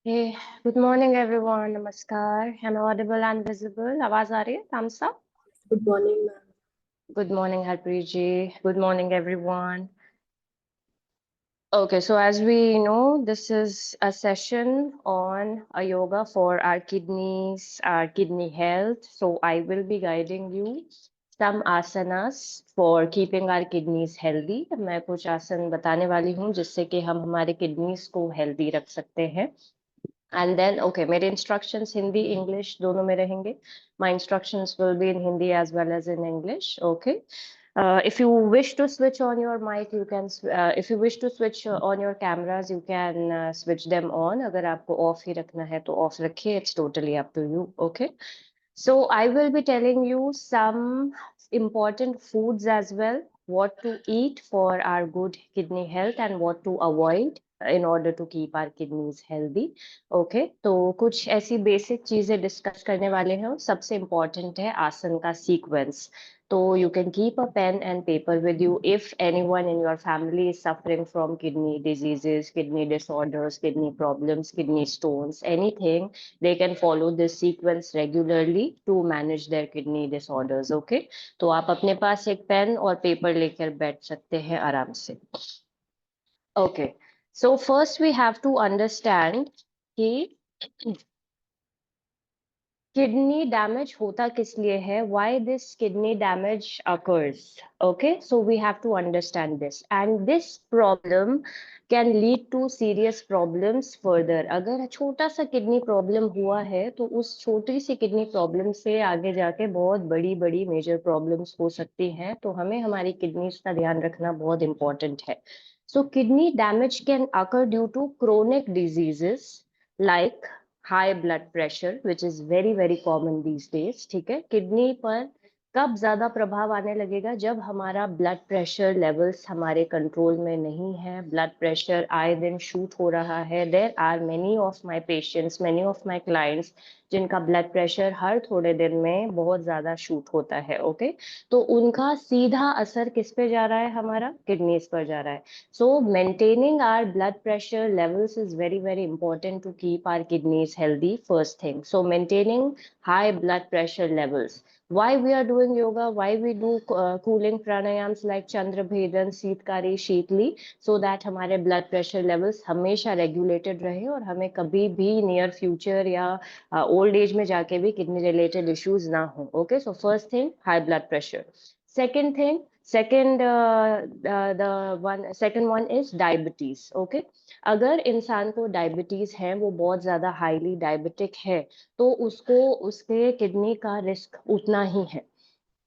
Hey, good morning everyone. Namaskar. Am I audible and visible? आवाज आ रही है तामसा? Good morning ma'am. Good morning Harpreet ji. Good morning everyone. Okay, so as we know, this is a session on a yoga for our kidneys, our kidney health. So I will be guiding you some asanas for keeping our kidneys healthy. मैं कुछ आसन बताने वाली हूँ जिससे कि हम हमारे किडनीज को हेल्दी रख सकते हैं. And then, okay, मेरे instructions हिंदी इंग्लिश दोनों में रहेंगे. My instructions will be in Hindi as well as in English. Okay. If you wish to switch on your mic, you can. If you wish to switch on your cameras, you can switch them on. अगर आपको off ही रखना है तो off रखिए. It's totally up to you. Okay. So I will be telling you some important foods as well, what to eat for our good kidney health and what to avoid in order to keep our kidneys healthy. Okay, तो कुछ ऐसी basic चीजें discuss करने वाले हैं. सबसे important है आसन का सीक्वेंस. तो you can keep a pen and paper with you if anyone in your family is suffering from kidney diseases, kidney disorders, kidney problems, kidney stones, anything. They can follow this sequence regularly to manage their kidney disorders. Okay, तो आप अपने पास एक pen और paper लेकर बैठ सकते हैं आराम से. Okay, so first we have to understand कि किडनी डैमेज होता किस लिए है, why this kidney damage occurs. Okay, so we have to understand this, and this problem can lead to serious problems further. अगर छोटा सा किडनी प्रॉब्लम हुआ है तो उस छोटी सी किडनी प्रॉब्लम से आगे जाके बहुत बड़ी बड़ी मेजर प्रॉब्लम्स हो सकती हैं. तो हमें हमारी किडनीज का ध्यान रखना बहुत इंपॉर्टेंट है. So kidney damage can occur due to chronic diseases like high blood pressure which is very very common these days. ठीक है, किडनी पर कब ज्यादा प्रभाव आने लगेगा, जब हमारा ब्लड प्रेशर लेवल्स हमारे कंट्रोल में नहीं है. ब्लड प्रेशर आए दिन शूट हो रहा है. There are many of my patients, many of my clients जिनका ब्लड प्रेशर हर थोड़े दिन में बहुत ज्यादा शूट होता है. ओके, तो उनका सीधा असर किस पे जा रहा है, हमारा किडनीज पर जा रहा है. So maintaining our blood pressure levels is very, very important to keep our kidneys healthy, first thing. So maintaining high blood pressure levels. Why we are doing yoga, why we do cooling pranayams like Chandra Bhedan, Seetkari, Sheetli, so that हमारे blood pressure levels हमेशा regulated रहे और हमें कभी भी near future या old age में जाके भी kidney related issues ना हो. Okay, so first thing, high blood pressure. Second thing, second one is diabetes. Okay, अगर इंसान को डायबिटीज है, वो बहुत ज्यादा हाईली डायबिटिक है, तो उसको उसके किडनी का रिस्क उतना ही है.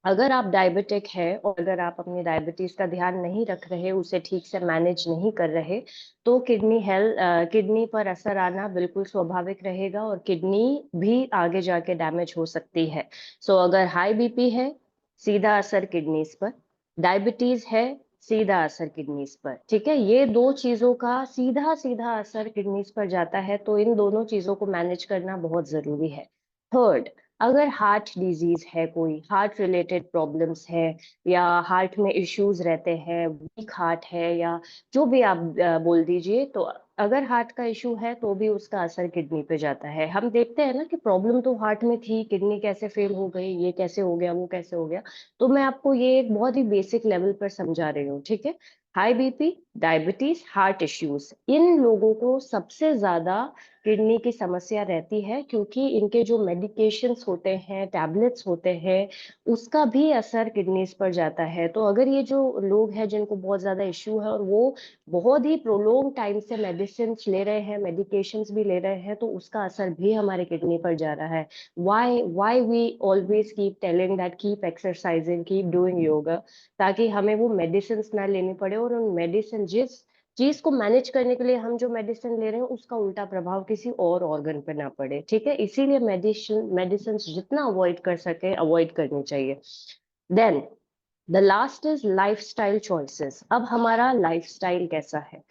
अगर आप डायबिटिक है और अगर आप अपनी डायबिटीज का ध्यान नहीं रख रहे, उसे ठीक से मैनेज नहीं कर रहे, तो किडनी पर असर आना बिल्कुल स्वाभाविक रहेगा और किडनी भी आगे जाके डैमेज हो सकती है. सो अगर हाई बीपी है, सीधा असर किडनीज पर. डायबिटीज है, सीधा असर किडनीज पर. ठीक है, ये दो चीजों का सीधा सीधा असर किडनीज पर जाता है, तो इन दोनों चीजों को मैनेज करना बहुत जरूरी है. थर्ड, अगर हार्ट डिजीज है, कोई हार्ट रिलेटेड प्रॉब्लम्स है या हार्ट में इश्यूज रहते हैं, वीक हार्ट है या जो भी आप बोल दीजिए, तो अगर हार्ट का इशू है तो भी उसका असर किडनी पे जाता है. हम देखते हैं ना कि प्रॉब्लम तो हार्ट में थी, किडनी कैसे फेल हो गई, ये कैसे हो गया, वो कैसे हो गया. तो मैं आपको ये एक बहुत ही बेसिक लेवल पर समझा रही हूँ. ठीक है, high BP, diabetes, heart issues, इन लोगों को सबसे ज्यादा किडनी की समस्या रहती है, क्योंकि इनके जो मेडिकेशंस होते हैं, टैबलेट्स होते हैं, उसका भी असर किडनीज पर जाता है. तो अगर ये जो लोग हैं जिनको बहुत ज्यादा इश्यू है और वो बहुत ही प्रोलॉन्ग टाइम से मेडिसिन ले रहे हैं, मेडिकेशंस भी ले रहे हैं, तो उसका असर भी हमारे किडनी पर जा रहा है. Why we always keep telling that keep exercising, keep doing yoga, ताकि हमें वो मेडिसिन ना लेनी पड़े और उन मेडिसिन जिस चीज को मैनेज करने के लिए हम जो मेडिसिन ले रहे हैं उसका उल्टा प्रभाव किसी और ऑर्गन पे ना पड़े. ठीक है, इसीलिए मेडिसिन जितना अवॉइड कर सके अवॉइड करनी चाहिए. Then the last is lifestyle choices. अब हमारा लाइफस्टाइल कैसा है.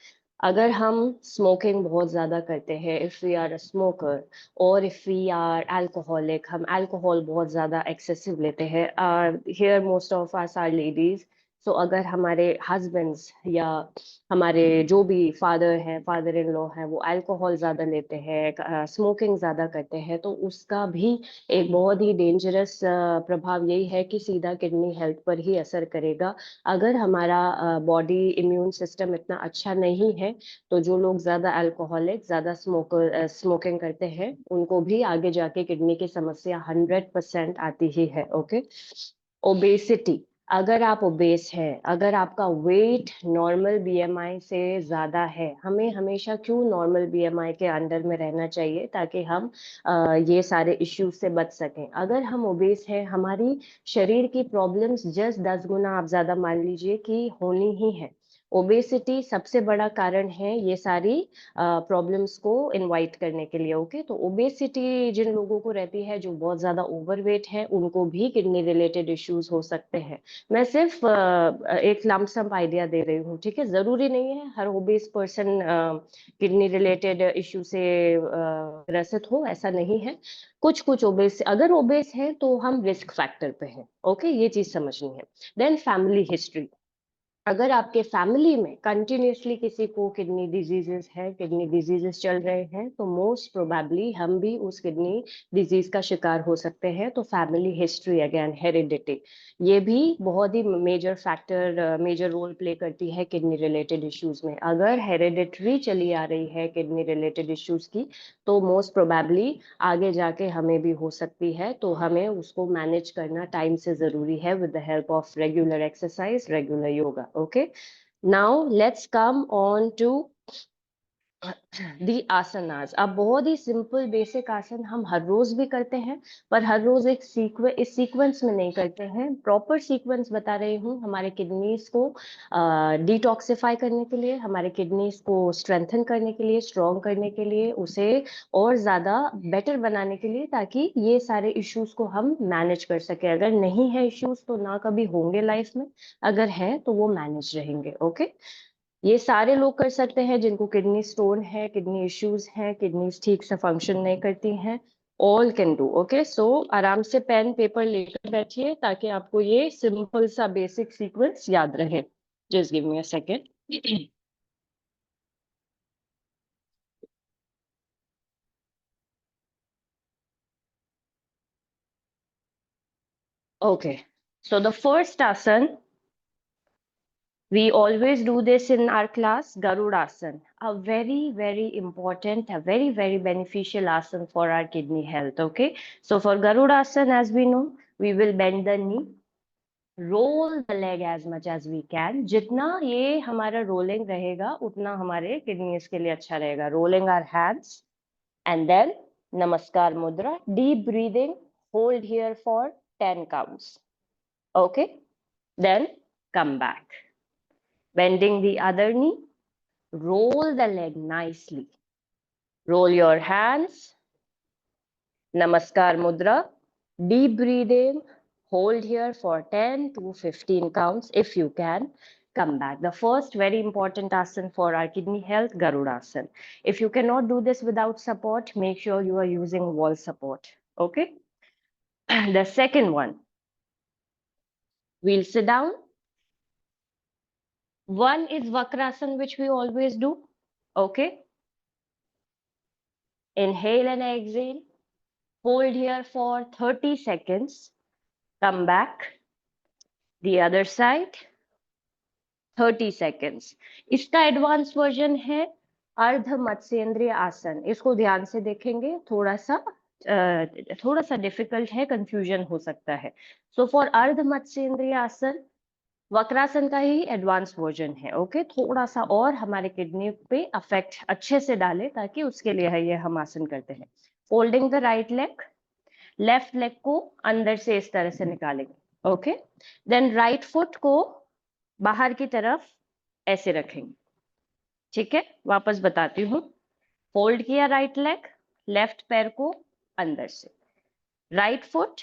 अगर हम स्मोकिंग बहुत ज्यादा करते हैं, if we are a smoker, और इफ वी आर अल्कोहलिक, हम अल्कोहल बहुत ज्यादा एक्सेसिव लेते हैं. Here most of us are ladies, so अगर हमारे हस्बैंड्स या हमारे जो भी फादर हैं, फादर इन लॉ हैं, वो अल्कोहल ज्यादा लेते हैं, स्मोकिंग ज्यादा करते हैं, तो उसका भी एक बहुत ही डेंजरस प्रभाव यही है कि सीधा किडनी हेल्थ पर ही असर करेगा। अगर हमारा बॉडी इम्यून सिस्टम इतना अच्छा नहीं है, तो जो लोग ज्यादा अल्कोहलिक, ज्यादा स्मोकिंग करते हैं, उनको भी आगे जाके किडनी की समस्या 100% आती ही है। ओके। ओबेसिटी, अगर आप ओबेस हैं, अगर आपका वेट नॉर्मल बीएमआई से ज्यादा है, हमें हमेशा क्यों नॉर्मल बीएमआई के अंडर में रहना चाहिए ताकि हम ये सारे इश्यूज से बच सकें। अगर हम ओबेस हैं, हमारी शरीर की प्रॉब्लम्स जस्ट 10 गुना आप ज्यादा मान लीजिए कि होनी ही है। ओबेसिटी सबसे बड़ा कारण है ये सारी प्रॉब्लम्स को इनवाइट करने के लिए। ओके, तो ओबेसिटी जिन लोगों को रहती है, जो बहुत ज्यादा ओवरवेट है, उनको भी किडनी रिलेटेड इश्यूज हो सकते हैं। मैं सिर्फ एक लमसम आइडिया दे रही हूँ, ठीक है। जरूरी नहीं है हर obese person kidney related issue से ग्रसित हो, ऐसा नहीं है। कुछ कुछ ओबेस, अगर ओबेस है तो हम रिस्क फैक्टर पे हैं। ओके, ये चीज समझनी है। देन फैमिली हिस्ट्री, अगर आपके फैमिली में कंटिन्यूसली किसी को किडनी डिजीजेस है, किडनी डिजीजेस चल रहे हैं, तो मोस्ट प्रोबेबली हम भी उस किडनी डिजीज का शिकार हो सकते हैं। तो फैमिली हिस्ट्री, अगेन हेरिडिटी, ये भी बहुत ही major factor, major role play करती है किडनी रिलेटेड इश्यूज में। अगर हेरिडिटरी चली आ रही है किडनी रिलेटेड इश्यूज की, तो मोस्ट प्रोबेबली आगे जाके हमें भी हो सकती है। तो हमें उसको मैनेज करना टाइम से जरूरी है with the help of regular exercise, regular yoga. Okay, now let's come on to the asanas. अब बहुत ही सिंपल बेसिक आसन हम हर रोज भी करते हैं, पर हर रोज एक इस सीक्वेंस में नहीं करते हैं। प्रॉपर सीक्वेंस बता रही हूँ, हमारे किडनीज को डिटॉक्सिफाई करने के लिए, हमारे किडनीज को स्ट्रेंथन करने के लिए, स्ट्रॉन्ग करने के लिए, उसे और ज्यादा बेटर बनाने के लिए, ताकि ये सारे इश्यूज को हम मैनेज कर सके। अगर नहीं है इश्यूज तो ना कभी होंगे लाइफ में, अगर है तो वो मैनेज रहेंगे। ओके, ये सारे लोग कर सकते हैं जिनको किडनी स्टोन है, किडनी इश्यूज हैं, किडनीज ठीक से फंक्शन नहीं करती हैं। All can do. ओके, सो आराम से पेन पेपर लेकर बैठिए ताकि आपको ये सिंपल सा बेसिक सीक्वेंस याद रहे। Just give me a second. Okay, so the first asan, we always do this in our class, Garudasana, a very, very important, a very, very beneficial asan for our kidney health. Okay, so for Garudasana, as we know, we will bend the knee, roll the leg as much as we can. जितना ये हमारा rolling रहेगा, उतना हमारे kidneys के लिए अच्छा रहेगा. Rolling our hands and then Namaskar Mudra, deep breathing, hold here for 10 counts. Okay, then come back. Bending the other knee, roll the leg nicely. Roll your hands, Namaskar Mudra, deep breathing, hold here for 10 to 15 counts if you can. Come back. The first very important asana for our kidney health, Garudasana. If you cannot do this without support, make sure you are using wall support. Okay? The second one, we'll sit down. One is Vakrasana, which we always do. Okay? Inhale and exhale. Hold here for 30 seconds. Come back. The other side. 30 seconds. इसका advance version है अर्ध मत्स्येंद्रिय आसन. इसको ध्यान से देखेंगे, थोड़ा सा डिफिकल्ट है, कंफ्यूजन हो सकता है. सो फॉर अर्ध मत्स्येंद्रिय आसन, वक्रासन का ही एडवांस वर्जन है. ओके, थोड़ा सा और हमारे किडनी पे अफेक्ट अच्छे से डाले, ताकि उसके लिए है ये हम आसन करते हैं. Folding the right leg, left leg को अंदर से इस तरह से निकालेंगे. ओके, देन राइट फुट को बाहर की तरफ ऐसे रखेंगे. ठीक है, वापस बताती हूँ. फोल्ड किया राइट लेग, लेफ्ट पैर को अंदर से, right foot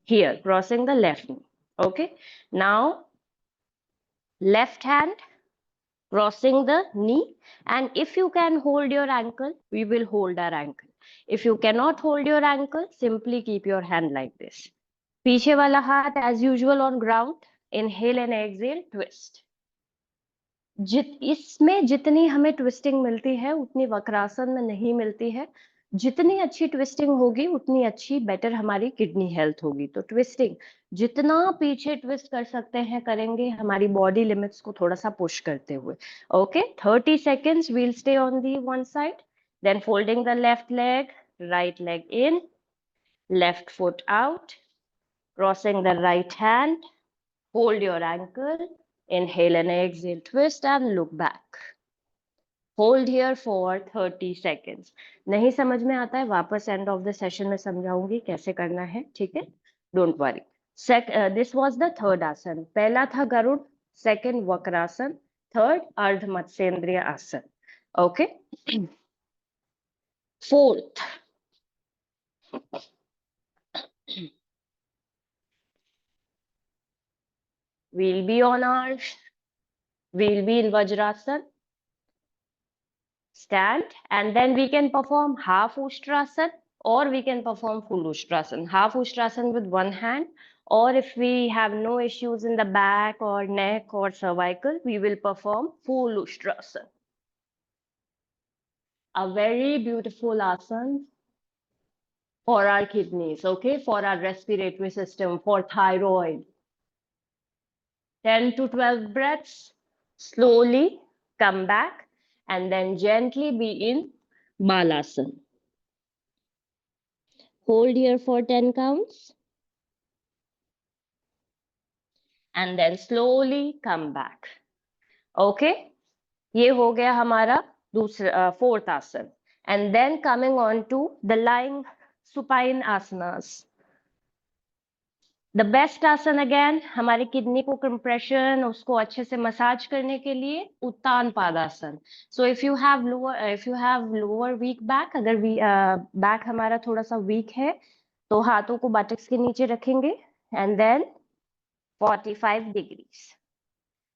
here crossing the left knee. Okay, now left hand crossing the knee, and if you can hold your ankle, we will hold our ankle. If you cannot hold your ankle, simply keep your hand like this. पीछे वाला हाथ as usual on ground, Inhale and exhale, twist. इसमें जितनी हमें twisting मिलती है उतनी वक्रासन में नहीं मिलती है. जितनी अच्छी ट्विस्टिंग होगी उतनी अच्छी बेटर हमारी किडनी हेल्थ होगी. तो ट्विस्टिंग जितना पीछे ट्विस्ट कर सकते हैं करेंगे, हमारी बॉडी लिमिट्स को थोड़ा सा पुश करते हुए. Okay, 30 seconds we'll stay on the one side, then folding the left leg, right leg in, left foot out, crossing the right hand, hold your ankle, inhale and exhale, twist and look back. Hold here for 30 seconds. नहीं समझ में आता है, वापस end of the session में समझाऊंगी कैसे करना है, ठीक है? Don't worry. This was the third आसन. पहला था गरुड़, सेकंड वक्रासन, थर्ड अर्ध मत्स्येंद्रिय आसन. Okay, fourth we'll be in Vajrasan. Stand, and then we can perform half Ushtrasan or we can perform full Ushtrasan. Half Ushtrasan with one hand, or if we have no issues in the back or neck or cervical, we will perform full Ushtrasan. A very beautiful asan for our kidneys, okay, for our respiratory system, for thyroid. 10 to 12 breaths, slowly come back and then gently be in Balasana. Hold here for 10 counts. And then slowly come back. Okay? ये हो गया हमारा दूसरा fourth आसन. And then coming on to the lying supine asanas. The best आसन again हमारे kidney को compression, उसको अच्छे से मसाज करने के लिए उत्तान Padasana. So if you have lower weak back, अगर back हमारा थोड़ा सा weak है तो हाथों को buttocks के नीचे रखेंगे and then 45 degrees.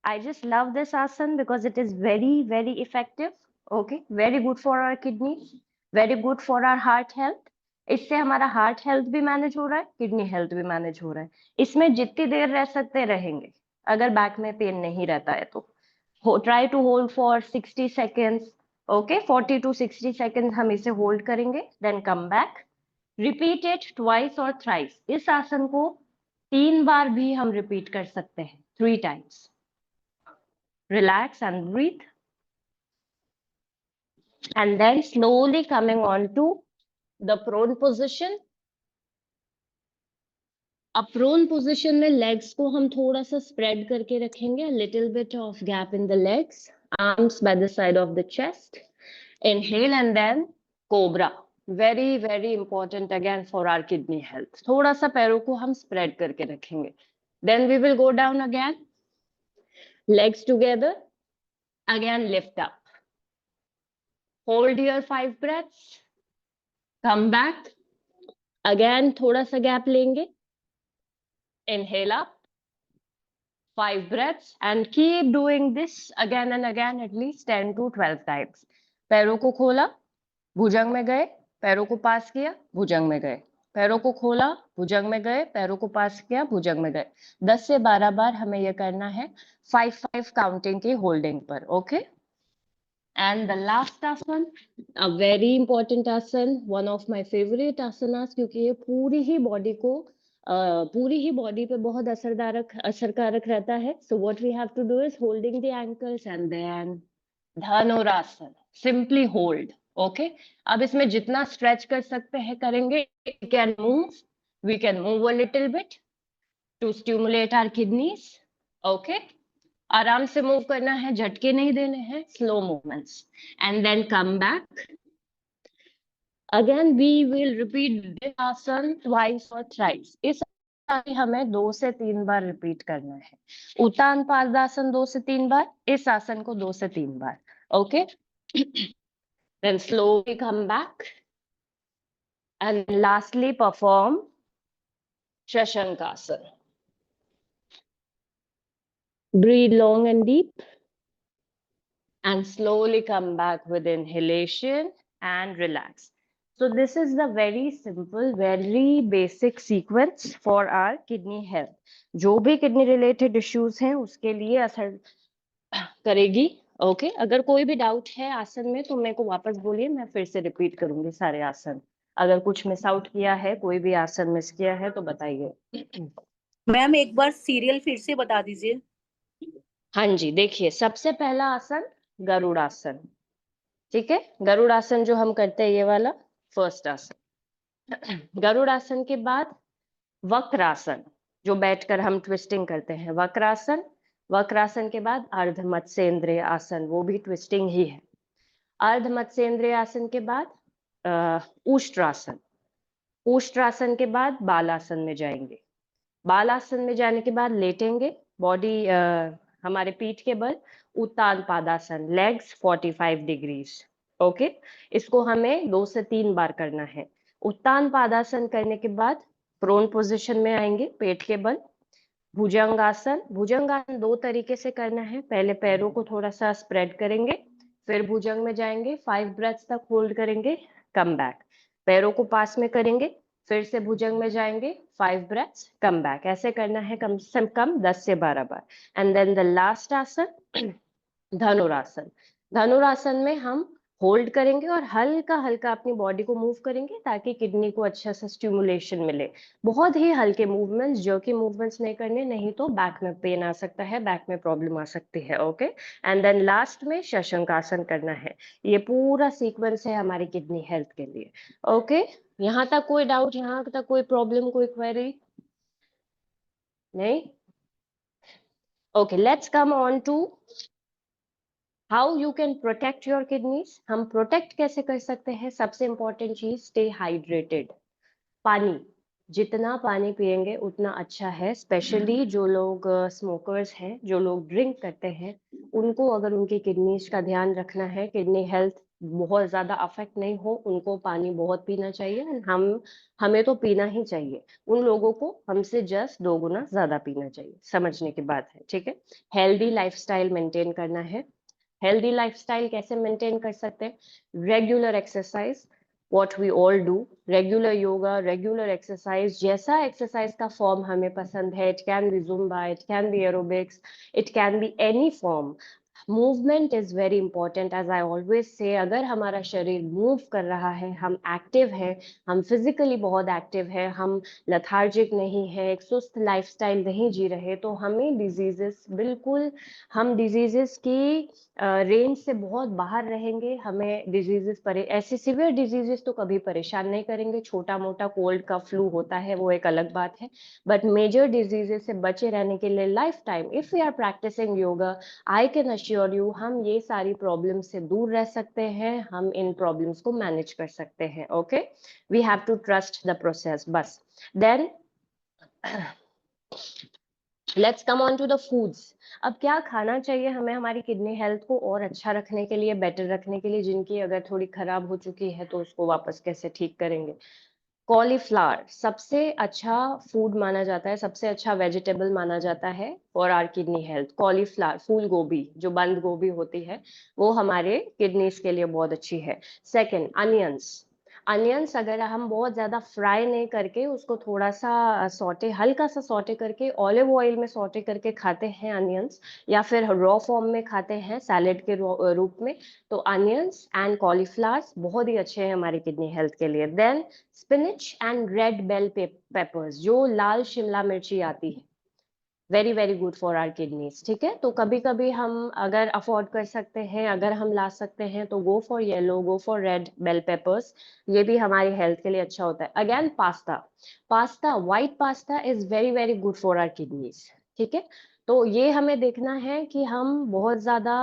I just love this asan because it is very, very effective. Okay, very good for our kidneys, very good for our heart health. इससे हमारा हार्ट हेल्थ भी मैनेज हो रहा है, किडनी हेल्थ भी manage हो रहा है. इसमें जितनी देर रह सकते रहेंगे, अगर बैक में पेन नहीं रहता है तो. Try to hold for 60 seconds. Okay, 40 to 60 seconds हम इसे होल्ड करेंगे, then come back. Repeat it twice और थ्राइस. इस आसन को 3 बार भी हम रिपीट कर सकते हैं, 3 times. Relax and breathe. And then slowly coming on to the prone position. अब prone position में legs को हम थोड़ा सा spread करके रखेंगे, a little bit of gap in the legs, arms by the side of the chest. Inhale and then cobra. Very, very important again for our kidney health. थोड़ा सा पैरों को हम spread करके रखेंगे. Then we will go down again. Legs together. Again lift up. Hold here 5 breaths. Come back. Again थोड़ा सा gap लेंगे. Inhale up. 5 breaths and keep doing this again and again at least 10 to 12 times. पैरों को खोला, भुजंग में गए, पैरों को पास किया, भुजंग में गए. पैरों को खोला, भुजंग में गए, पैरों को पास किया, भुजंग में गए. 10 से 12 बार हमें यह करना है 5-5 काउंटिंग की होल्डिंग पर. Okay, and the last asan, a very important asan, one of my favorite asanas, क्योंकि ये पूरी ही बॉडी पे बहुत असरकारक रहता है. So what we have to do is holding the ankles and then dhanurasana. Simply hold. Okay, अब इसमें जितना stretch कर सकते हैं करेंगे. We can move a little bit to stimulate our kidneys. Okay, आराम से मूव करना है, झटके नहीं देने हैं, slow movements. And then come back. Again we will repeat this आसन ट्वाइस और थ्राइस. इस हमें 2 से 3 बार रिपीट करना है. उत्तान पादासन 2 से 3 बार, इस आसन को 2 से 3 बार. Okay, then slowly come back and lastly perform Shashankasana. Breathe long and deep and slowly come back with inhalation and relax. So this is the very simple, very basic sequence for our kidney health. जो भी kidney related issues हैं उसके लिए असर करेगी। Okay अगर कोई भी डाउट है आसन में तो मेरे को वापस बोलिए, मैं फिर से रिपीट करूंगी सारे आसन। अगर कुछ मिस आउट किया है, कोई भी आसन मिस किया है तो बताइए। मैम एक बार सीरियल फिर से बता दीजिए। हाँ जी, देखिए सबसे पहला आसन गरुड़ासन। ठीक है, गरुड़ासन जो हम करते हैं ये वाला फर्स्ट आसन। गरुड़ासन के बाद वक्रासन, जो बैठकर हम ट्विस्टिंग करते हैं, वक्रासन। वक्रासन के बाद अर्ध मत्स्येंद्रिय आसन, वो भी ट्विस्टिंग ही है। अर्ध मत्स्येंद्रिय आसन के बाद उष्ट्रासन। उष्ट्रासन के बाद बालासन में जाएंगे। बालासन में जाने के बाद लेटेंगे, बॉडी हमारे पीठ के बल, उत्तान पादासन, लेग्स 45 डिग्रीज। ओके, इसको हमें 2 से 3 बार करना है। उत्तान पादासन करने के बाद प्रोन पोजीशन में आएंगे, पेट के बल। भुजंगासन, भुजंगासन 2 तरीके से करना है। पहले पैरों को थोड़ा सा स्प्रेड करेंगे, फिर भुजंग में जाएंगे, 5 ब्रेथ्स तक होल्ड करेंगे, कम बैक। पैरों को पास में करेंगे, फिर से भुजंग में जाएंगे, 5 ब्रेथ्स, कम बैक। ऐसे करना है कम से कम 10 से 12 बार। एंड देन द लास्ट आसन धनुरासन। धनुरासन में हम होल्ड करेंगे और हल्का हल्का अपनी बॉडी को मूव करेंगे ताकि किडनी को अच्छा सा स्टिमुलेशन मिले। बहुत ही हल्के मूवमेंट्स, जो कि मूवमेंट्स नहीं करने, नहीं तो बैक में पेन आ सकता है, बैक में प्रॉब्लम आ सकती है। ओके, एंड देन लास्ट में शशंकासन करना है। ये पूरा सीक्वेंस है हमारी किडनी हेल्थ के लिए। ओके, यहाँ तक कोई डाउट, यहाँ तक कोई प्रॉब्लम, कोई क्वेरी नहीं? Okay, let's come on to how you can protect your kidneys. हम प्रोटेक्ट कैसे कर सकते हैं? सबसे इंपॉर्टेंट चीज, स्टे हाइड्रेटेड। पानी, जितना पानी पिएंगे उतना अच्छा है। स्पेशली जो लोग स्मोकर्स हैं, जो लोग ड्रिंक करते हैं, उनको अगर उनकी किडनीज का ध्यान रखना है, किडनी हेल्थ बहुत ज्यादा अफेक्ट नहीं हो, उनको पानी बहुत पीना चाहिए। हमें तो पीना ही चाहिए, उन लोगों को हमसे जस्ट 2 गुना ज्यादा पीना चाहिए। समझने की बात है, ठीक है। हेल्दी लाइफस्टाइल मेंटेन करना है। हेल्दी लाइफस्टाइल कैसे मेंटेन कर सकते हैं? Regular exercise, what we all do, regular yoga, regular exercise, जैसा एक्सरसाइज का फॉर्म हमें पसंद है। It can be Zumba, it can be aerobics, it can be any form. Movement is very important, as I always say. अगर हमारा शरीर move कर रहा है, हम एक्टिव है, हम फिजिकली बहुत एक्टिव है, हम लथार्जिक नहीं है, एक सुस्त लाइफस्टाइल नहीं जी रहे, तो हमें डिजीजेस बिल्कुल, हम डिजीजेस की रेंज से बहुत बाहर रहेंगे। हमें डिजीजेस ऐसे सिवियर डिजीजेस तो कभी परेशान नहीं करेंगे। छोटा मोटा कोल्ड का फ्लू होता है, वो एक अलग बात है, बट मेजर डिजीजेस से बचे रहने के लिए life time if we are practising yoga, I can assure you, हम ये सारी प्रॉब्लम से दूर रह सकते हैं, हम इन प्रॉब्लम्स को मैनेज कर सकते हैं। Okay, we have to trust the process, बस। Then let's come on to the foods. अब क्या खाना चाहिए हमें हमारी किडनी हेल्थ को और अच्छा रखने के लिए, बेटर रखने के लिए, जिनकी अगर थोड़ी खराब हो चुकी है तो उसको वापस कैसे ठीक करेंगे? कॉलीफ्लावर सबसे अच्छा फूड माना जाता है, सबसे अच्छा वेजिटेबल माना जाता है for our kidney health. Cauliflower, फूल गोभी, जो बंद गोभी होती है, वो हमारे किडनीज के लिए बहुत अच्छी है। Second, onions. अनियंस अगर हम बहुत ज्यादा फ्राई नहीं करके उसको थोड़ा सा सॉटे, हल्का सा सॉटे करके, ऑलिव ऑयल में सॉटे करके खाते हैं अनियंस, या फिर रॉ फॉर्म में खाते हैं सैलेड के रूप में, तो अनियंस एंड कॉलीफ्लावर्स बहुत ही अच्छे हैं हमारी किडनी हेल्थ के लिए। Then spinach and red bell peppers, जो लाल शिमला मिर्ची आती है, very very good for our kidneys. ठीक है, तो कभी कभी हम अगर अफोर्ड कर सकते हैं, अगर हम ला सकते हैं, तो go for yellow, go for red bell peppers, ये भी हमारी हेल्थ के लिए अच्छा होता है। Again pasta, pasta, white pasta is very very good for our kidneys. ठीक है, तो ये हमें देखना है कि हम बहुत ज्यादा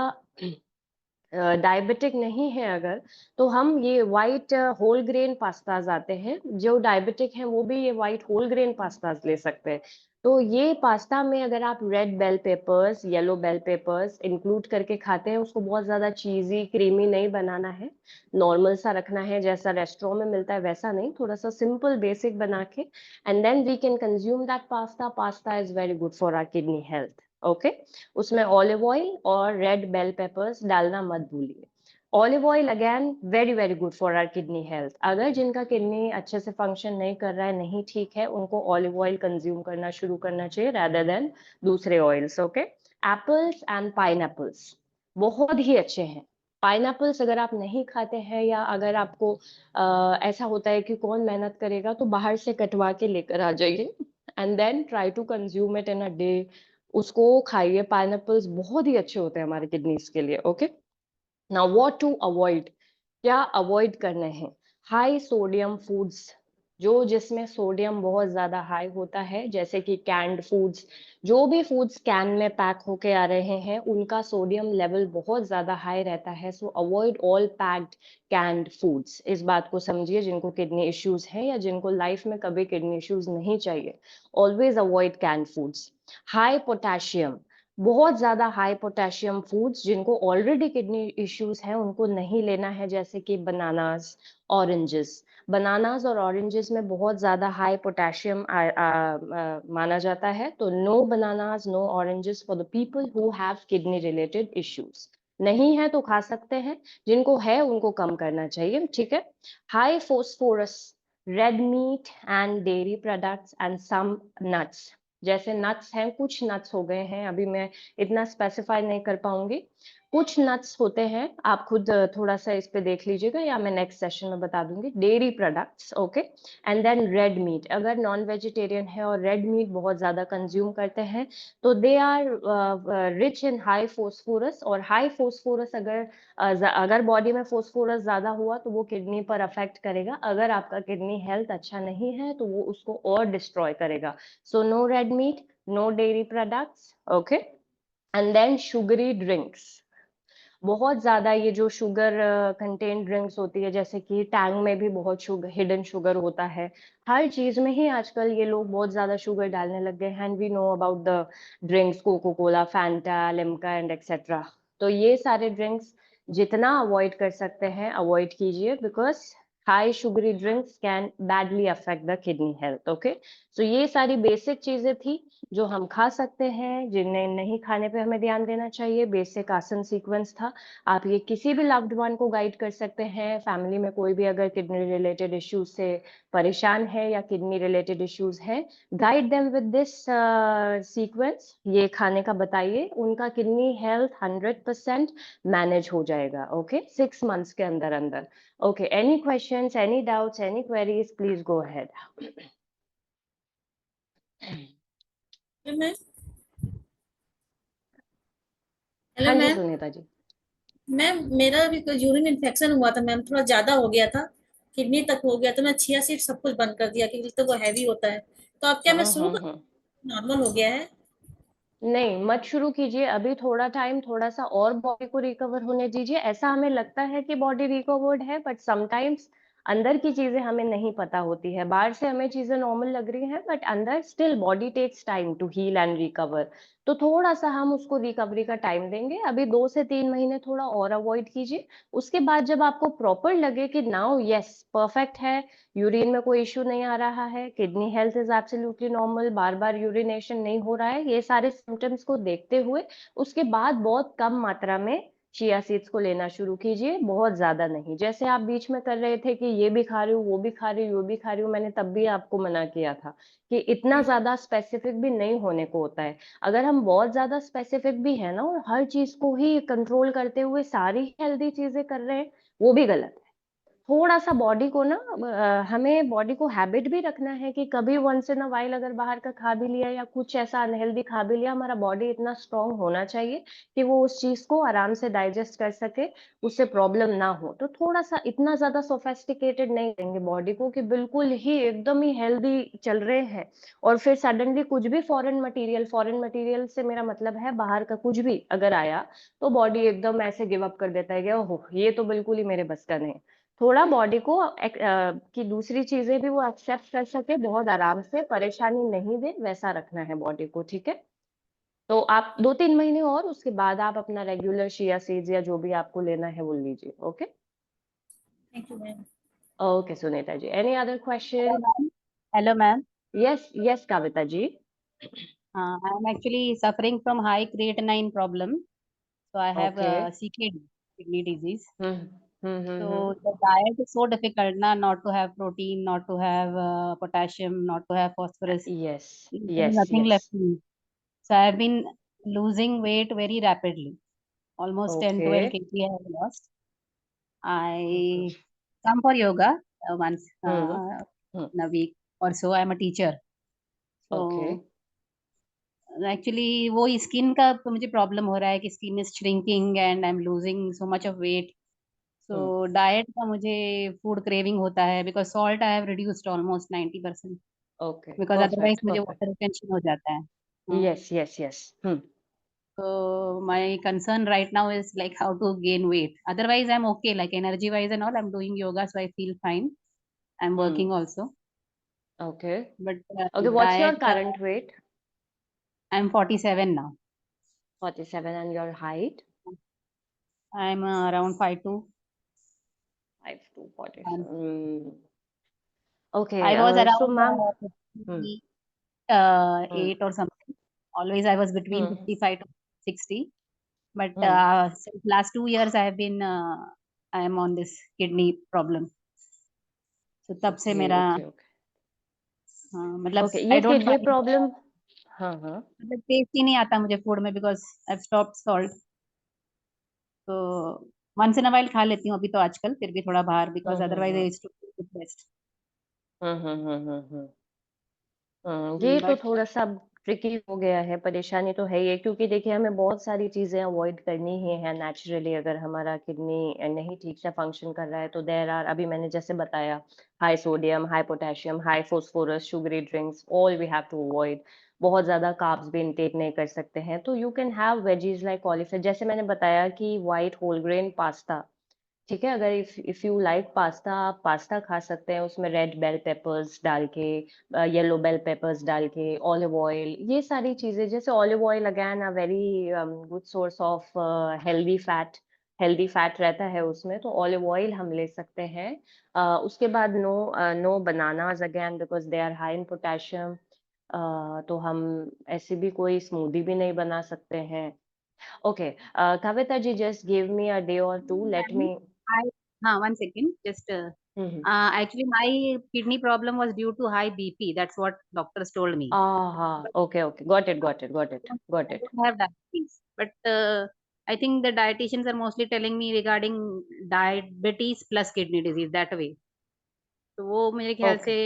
डायबिटिक नहीं है अगर, तो हम ये व्हाइट होल ग्रेन पास्ताज आते हैं, जो डायबिटिक हैं वो भी ये व्हाइट होल ग्रेन पास्ताज ले सकते हैं। तो ये पास्ता में अगर आप red bell peppers, yellow bell peppers include करके खाते हैं, उसको बहुत ज्यादा चीजी क्रीमी नहीं बनाना है, नॉर्मल सा रखना है, जैसा रेस्टोरेंट में मिलता है वैसा नहीं, थोड़ा सा सिंपल बेसिक बना के, and then we can consume that pasta. Pasta is very good for our kidney health. Okay, उसमें ऑलिव ऑयल और रेड बेल पेपर्स डालना मत भूलिए। Olive oil again very very good for our kidney health. अगर जिनका kidney अच्छे से function नहीं कर रहा है, नहीं ठीक है, उनको ऑलिव ऑयल कंज्यूम करना शुरू करना चाहिए रादर देन दूसरे oils. Okay, apples and pineapples बहुत ही अच्छे हैं। पाइनएप्पल्स अगर आप नहीं खाते हैं या अगर आपको ऐसा होता है कि कौन मेहनत करेगा, तो बाहर से कटवा के लेकर आ जाइए and then try to consume it in a day. उसको खाइए। पाइनएप्पल्स बहुत ही अच्छे होते हैं हमारे किडनीज के लिए। Okay, now what to avoid, क्या अवॉइड करने हैं? हाई सोडियम फूड्स, जो जिसमें सोडियम बहुत ज्यादा हाई होता है, जैसे कि कैंड फूड्स। जो भी फूड्स कैन में पैक होके आ रहे हैं, उनका सोडियम लेवल बहुत ज्यादा हाई रहता है। So avoid all packed canned foods. इस बात को समझिए, जिनको किडनी इश्यूज है या जिनको लाइफ में कभी किडनी इश्यूज नहीं चाहिए, always avoid canned foods. High potassium, बहुत ज्यादा हाई पोटेशियम फूड्स, जिनको ऑलरेडी किडनी इश्यूज हैं, उनको नहीं लेना है, जैसे कि बनानास, ऑरेंजेस। बनानास और ऑरेंजेस में बहुत ज्यादा हाई पोटेशियम माना जाता है। तो no bananas, no oranges for the people who have kidney related issues. नहीं है तो खा सकते हैं, जिनको है उनको कम करना चाहिए। ठीक है। High phosphorus, red meat and dairy products and some nuts. जैसे नट्स हैं, कुछ नट्स हो गए हैं, अभी मैं इतना स्पेसिफाई नहीं कर पाऊंगी। कुछ नट्स होते हैं, आप खुद थोड़ा सा इस पे देख लीजिएगा या मैं नेक्स्ट सेशन में बता दूंगी। Dairy products, okay. And then red meat, अगर नॉन वेजिटेरियन है और रेड मीट बहुत ज्यादा कंज्यूम करते हैं, तो they are rich in high phosphorus. और हाई फोस्फोरस अगर बॉडी में फोस्फोरस ज्यादा हुआ तो वो किडनी पर अफेक्ट करेगा। अगर आपका किडनी हेल्थ अच्छा नहीं है तो वो उसको और डिस्ट्रॉय करेगा। So no red meat, no dairy products, okay? And then sugary drinks, बहुत ज्यादा ये जो शुगर कंटेन ड्रिंक्स होती है, जैसे कि टैंग में भी बहुत शुगर, हिडन शुगर होता है। हर चीज में ही आजकल ये लोग बहुत ज्यादा शुगर डालने लग गए हैं। And we know about the drinks, Coca Cola, Fanta, Limca and etcetera. तो ये सारे ड्रिंक्स जितना अवॉइड कर सकते हैं अवॉइड कीजिए, because high sugary drinks can badly affect the kidney health. Okay, so ये सारी बेसिक चीजें थी जो हम खा सकते हैं, जिन्हें नहीं खाने पे हमें ध्यान देना चाहिए। बेसिक आसन सीक्वेंस था। आप ये किसी भी लव्ड वन को गाइड कर सकते हैं। फैमिली में कोई भी अगर किडनी रिलेटेड इश्यूज से परेशान है या किडनी रिलेटेड इश्यूज है, guide them with this sequence. ये खाने का बताइए, उनका किडनी हेल्थ 100% मैनेज हो जाएगा। ओके, 6 मंथ्स के अंदर अंदर। Okay, any questions, any doubts, any queries, please go ahead. Ma'am, हाँ हेलो जी मैम। सुनीता जी। मैम, मेरा अभी कोई यूरिन इन्फेक्शन हुआ था मैम, थोड़ा ज्यादा हो गया था, किडनी तक हो गया, तो मैं चिया सीड सब कुछ बंद कर दिया क्योंकि तो वो हैवी होता है। तो अब क्या मैं शुरू कर, हम्म। नॉर्मल हो गया है? नहीं, मत शुरू कीजिए अभी। थोड़ा टाइम, थोड़ा सा और बॉडी को रिकवर होने दीजिए। ऐसा हमें लगता है कि बॉडी रिकवर्ड है, बट समटाइम्स अंदर की चीजें हमें नहीं पता होती है। बाहर से हमें चीजें नॉर्मल लग रही हैं, बट अंदर still body takes time to heal and recover. तो थोड़ा सा हम उसको रिकवरी का टाइम देंगे। अभी 2 से 3 महीने थोड़ा और अवॉइड कीजिए। उसके बाद जब आपको प्रॉपर लगे कि नाउ यस परफेक्ट है, यूरिन में कोई इश्यू नहीं आ रहा है, kidney health is absolutely normal, bar bar urination नहीं हो रहा है, ये सारे सिम्टम्स को देखते हुए उसके बाद बहुत कम मात्रा में चिया सीड्स को लेना शुरू कीजिए। बहुत ज्यादा नहीं। जैसे आप बीच में कर रहे थे कि ये भी खा रही हूँ, वो भी खा रही हूँ, वो भी खा रही हूँ, मैंने तब भी आपको मना किया था कि इतना ज्यादा स्पेसिफिक भी नहीं होने को होता है। अगर हम बहुत ज्यादा स्पेसिफिक भी है ना और हर चीज को ही कंट्रोल करते हुए सारी हेल्दी चीजें कर रहे हैं, वो भी गलत है। थोड़ा सा बॉडी को ना हमें बॉडी को हैबिट भी रखना है कि कभी वंस इन अ वाइल अगर बाहर का खा भी लिया या कुछ ऐसा अनहेल्दी खा भी लिया, हमारा बॉडी इतना स्ट्रांग होना चाहिए कि वो उस चीज को आराम से डाइजेस्ट कर सके, उससे प्रॉब्लम ना हो। तो थोड़ा सा इतना ज्यादा सोफेस्टिकेटेड नहीं देंगे बॉडी को कि बिल्कुल ही एकदम ही हेल्दी चल रहे हैं और फिर सडनली कुछ भी फॉरेन मटेरियल से मेरा मतलब है बाहर का कुछ भी अगर आया, तो बॉडी एकदम ऐसे गिव अप कर देता है कि ओहो ये तो बिल्कुल ही मेरे बस का नहीं। थोड़ा बॉडी को कि दूसरी चीजें भी वो एक्सेप्ट कर सके, बहुत आराम से, परेशानी नहीं दे, वैसा रखना है बॉडी को। ठीक है। तो आप 2-3 महीने और उसके बाद आप अपना रेगुलर चिया सीड्स या जो भी आपको लेना है वो लीजिए। Okay. Thank you ma'am. Okay Sunita ji, any other question? Hello, ma'am. Yes yes Kavita ji. I am actually suffering from high creatinine problem. So I have okay CKD. kidney disease. So Mm-hmm. the diet is so difficult, na, not to have protein, not to have potassium, not to have phosphorus. Yes, There is yes, nothing left yes. in me. So I have been losing weight very rapidly. Almost 10, 12 Okay. kg I have lost. I Okay. come for yoga once Hmm. Hmm. in a week or so. I'm a teacher. Okay. So actually वो skin का तो मुझे problem हो रहा है कि skin is shrinking and I am losing so much of weight. So Hmm. Diet का मुझे फूड क्रेविंग होता है because salt I have reduced almost 90% Okay. Because otherwise Perfect. मुझे Perfect. वाटर रिटेंशन हो जाता है. Yes, yes, yes. Hmm. So my concern right now is like how to gain weight. Otherwise I'm okay, like energy wise and all. I'm doing yoga, so I feel fine. I'm Hmm. working also, Okay. but Okay, what's your diet का current weight? I'm 47 now. 47, and your height? I'm around 5'2". 5'2", And 47. Okay, I was so around ma'am, hmm, 58 hmm, or something. Always I was between hmm, 55 to 60. But hmm. since last 2 years I have been I am on this kidney problem. So तब से Okay, मेरा okay, okay. मतलब Okay, I ये don't kidney find problem, हाँ हाँ. मतलब test ही नहीं आता मुझे फूड में बिकॉज आई स्टॉप सॉल्ट. तो वंस इन अ वाइल खा लेती हूँ अभी तो आजकल फिर भी थोड़ा बाहर because otherwise hmm. I used to best. Hmm. ये तो बट थोड़ा सा ट्रिकी हो गया है, परेशानी तो है ये, क्योंकि देखिए हमें बहुत सारी चीजें अवॉइड करनी ही है नेचुरली. अगर हमारा किडनी नहीं ठीक से फंक्शन कर रहा है तो देर आर, अभी मैंने जैसे बताया, high sodium, high potassium, high phosphorus, sugary drinks, all we have to avoid. बहुत ज्यादा कार्ब्स भी इनटेक नहीं कर सकते हैं. तो you can have veggies like cauliflower, जैसे मैंने बताया कि व्हाइट होल ग्रेन पास्ता. ठीक है, अगर इफ यू लाइक पास्ता, आप पास्ता खा सकते हैं उसमें रेड बेल पेपर्स डाल के, येलो बेल पेपर्स डाल के, ऑलिव ऑयल, ये सारी चीजें. जैसे olive oil again a very good source of healthy fat. Healthy fat रहता है उसमें, तो ऑलिव ऑयल हम ले सकते हैं. उसके बाद no bananas again because they are high in potassium. तो हम ऐसे भी कोई स्मूदी भी नहीं बना सकते हैं. Okay, Kavita ji, just give me a day or two, let me. I हाँ 1 second just Mhm. actually my kidney problem was due to high BP. That's what doctors told me. Ah, But okay, okay. Got it, got it, got it, got I it. don't have diabetes. But I think the dietitians are mostly telling me regarding diabetes plus kidney disease that way. तो वो मेरे ख्याल okay. से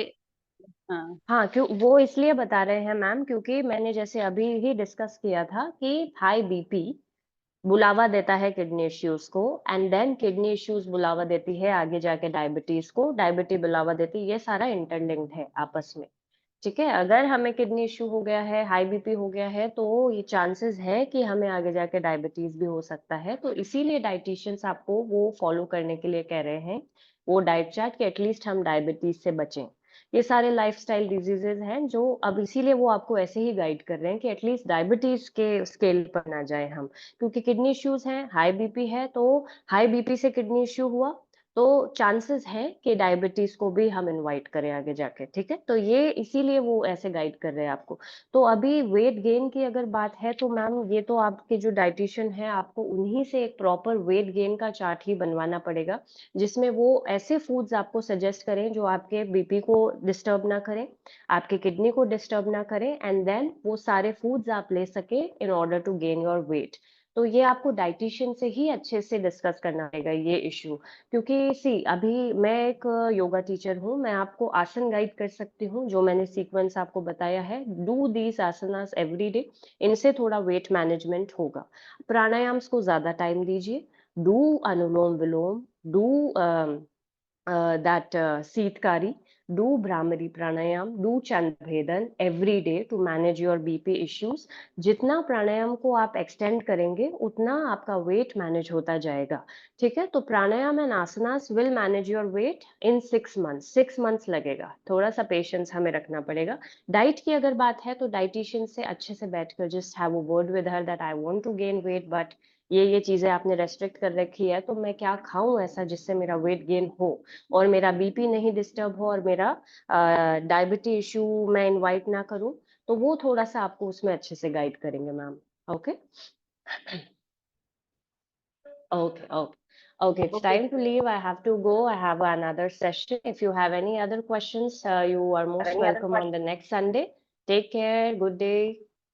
हाँ. हाँ, क्यों वो इसलिए बता रहे हैं मैम, क्योंकि मैंने जैसे अभी ही डिस्कस किया था कि हाई बीपी बुलावा देता है किडनी इश्यूज को, एंड देन किडनी इश्यूज बुलावा देती है आगे जाके डायबिटीज को, डायबिटी बुलावा देती है. ये सारा इंटरलिंक्ड है आपस में. ठीक है, अगर हमें किडनी इश्यू हो गया है, हाई बीपी हो गया है, तो ये चांसेस है कि हमें आगे जाके डायबिटीज भी हो सकता है. तो इसीलिए डाइटिशियंस आपको वो फॉलो करने के लिए कह रहे हैं, वो डाइट चार्ट, कि एटलीस्ट हम डायबिटीज से बचें. ये सारे लाइफस्टाइल डिजीजेज हैं जो अब, इसीलिए वो आपको ऐसे ही गाइड कर रहे हैं कि एटलीस्ट डायबिटीज के स्केल पर ना जाए हम. क्योंकि किडनी इश्यूज हैं, हाई बीपी है, तो हाई बीपी से किडनी इश्यू हुआ तो चांसेस है कि डायबिटीज को भी हम इनवाइट करें आगे जाके. ठीक है, तो ये इसीलिए वो ऐसे गाइड कर रहे हैं आपको. तो अभी वेट गेन की अगर बात है तो मैम, ये तो आपके जो डाइटिशियन है, आपको उन्हीं से एक प्रॉपर वेट गेन का चार्ट ही बनवाना पड़ेगा, जिसमें वो ऐसे फूड्स आपको सजेस्ट करें जो आपके बीपी को डिस्टर्ब ना करें, आपके किडनी को डिस्टर्ब ना करें, एंड देन वो सारे फूड्स आप ले सके in order to gain your weight. तो ये आपको डाइटिशियन से ही अच्छे से डिस्कस करना पड़ेगा ये इश्यू. क्योंकि सी, अभी मैं एक योगा टीचर हूँ, मैं आपको आसन गाइड कर सकती हूँ, जो मैंने सीक्वेंस आपको बताया है. Do these asanas every day, इनसे थोड़ा वेट मैनेजमेंट होगा. प्राणायाम्स को ज्यादा टाइम दीजिए. Do anulom vilom, do that Seetkari, do Brahmari Pranayam, do Chandbhedan every day to manage your BP issues. जितना प्राणायाम को आप एक्सटेंड करेंगे उतना आपका वेट मैनेज होता जाएगा. ठीक है, तो pranayama and asanas will manage your weight in 6 months. 6 months लगेगा, थोड़ा सा पेशेंस हमें रखना पड़ेगा. डाइट की अगर बात है तो डाइटिशियन से अच्छे से बैठकर just have a word with her that I want to gain weight, but ये चीजें आपने रेस्ट्रिक्ट कर रखी है, तो मैं क्या खाऊं ऐसा जिससे मेरा वेट गेन हो और मेरा बीपी नहीं डिस्टर्ब हो और मेरा डायबिटी इश्यू मैं इनवाइट ना करूं. तो वो थोड़ा सा आपको उसमें अच्छे से गाइड करेंगे ma'am. Okay, okay, okay. Okay, it's Okay. time to leave. I have to go. I have another session. If you have any other questions, you are most welcome on the next Sunday. Take care. Good day.